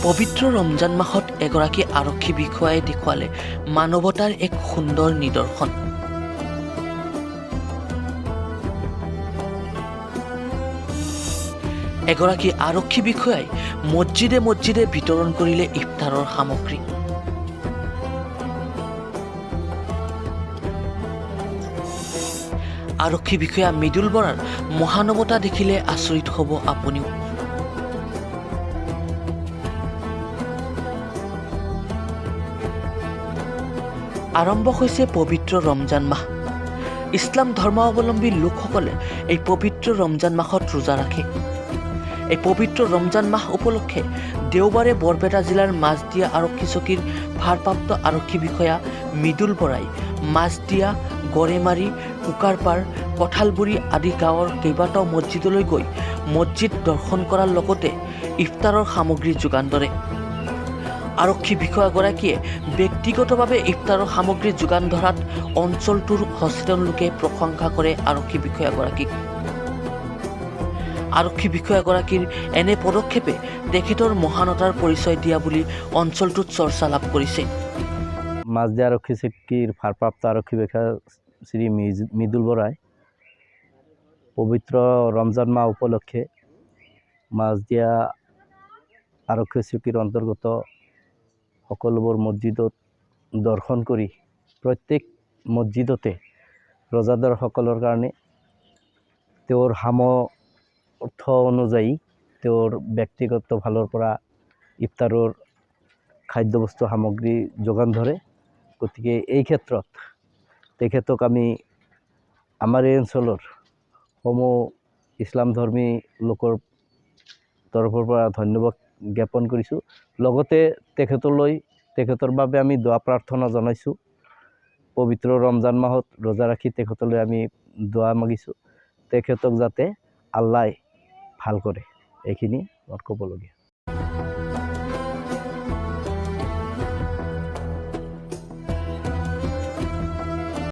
পবিত্ৰ ৰমজান মাহত এগৰাকী আৰক্ষী বিষয়াই দেখুৱালে মানৱতাৰ এক সুন্দৰ নিদৰ্শন। এগৰাকী আৰক্ষী বিষয়াই মছজিদে মছজিদে বিতৰণ কৰিলে ইফতাৰৰ সামগ্ৰী। আৰক্ষী বিষয়া মৃদুল বৰাৰ মহানৱতা দেখিলে আচৰিত হ'ব আপুনিও। আৰম্ভ হৈছে পবিত্ৰ ৰমজান মাহ। ইছলাম ধৰ্মাৱলম্বী লোকসকলে এই পবিত্ৰ ৰমজান মাহত ৰোজা ৰাখে। এই পবিত্ৰ ৰমজান মাহ উপলক্ষে দেওবাৰে বৰপেটা জিলাৰ মাজদিয়া আৰক্ষী চকীৰ ভাৰপ্ৰাপ্ত আৰক্ষী বিষয়া মৃদুল বৰাই মাজদিয়া, গড়েমাৰী, কুকাৰপাৰ, কঁঠালগুৰি আদি গাঁৱৰ কেইবাটাও মছজিদলৈ গৈ মছজিদ দৰ্শন কৰাৰ লগতে ইফতাৰৰ সামগ্ৰী যোগান ধৰে। আৰক্ষী বিষয়াগৰাকীয়ে ব্যক্তিগতভাৱে ইফতাৰৰ সামগ্ৰী যোগান ধৰাত অঞ্চলটোৰ সচেতন লোকে প্ৰশংসা কৰে আৰক্ষী বিষয়াগৰাকীক। আৰক্ষী বিষয়াগৰাকীৰ এনে পদক্ষেপে তেখেতৰ মহানতাৰ পৰিচয় দিয়া বুলি অঞ্চলটোত চৰ্চা লাভ কৰিছে। মাজদিয়া আৰক্ষী চকীৰ ভাৰপ্ৰাপ্ত আৰক্ষী বিষয়া শ্ৰী মৃদুল বৰাই পবিত্ৰ ৰমজান মাহ উপলক্ষে মাজদিয়া আৰক্ষী চকীৰ অন্তৰ্গত সকলোবোৰ মছজিদত দৰ্শন কৰি প্ৰত্যেক মছজিদতে ৰোজাদাৰসকলৰ কাৰণে তেওঁৰ সামৰ্থ অনুযায়ী তেওঁৰ ব্যক্তিগত ফালৰ পৰা ইফতাৰৰ খাদ্যবস্তু সামগ্ৰী যোগান ধৰে। গতিকে এই ক্ষেত্ৰত তেখেতক আমি আমাৰ এই অঞ্চলৰ সমূহ ইছলাম ধৰ্মী লোকৰ তৰফৰ পৰা ধন্যবাদ জ্ঞাপন কৰিছোঁ। লগতে তেখেতৰ বাবে আমি দোৱা প্ৰাৰ্থনা জনাইছোঁ। পবিত্ৰ ৰমজান মাহত ৰোজা ৰাখি তেখেতলৈ আমি দোৱা মাগিছোঁ, তেখেতক যাতে আল্লাই ভাল কৰে। এইখিনি মোৰ ক'বলগীয়া।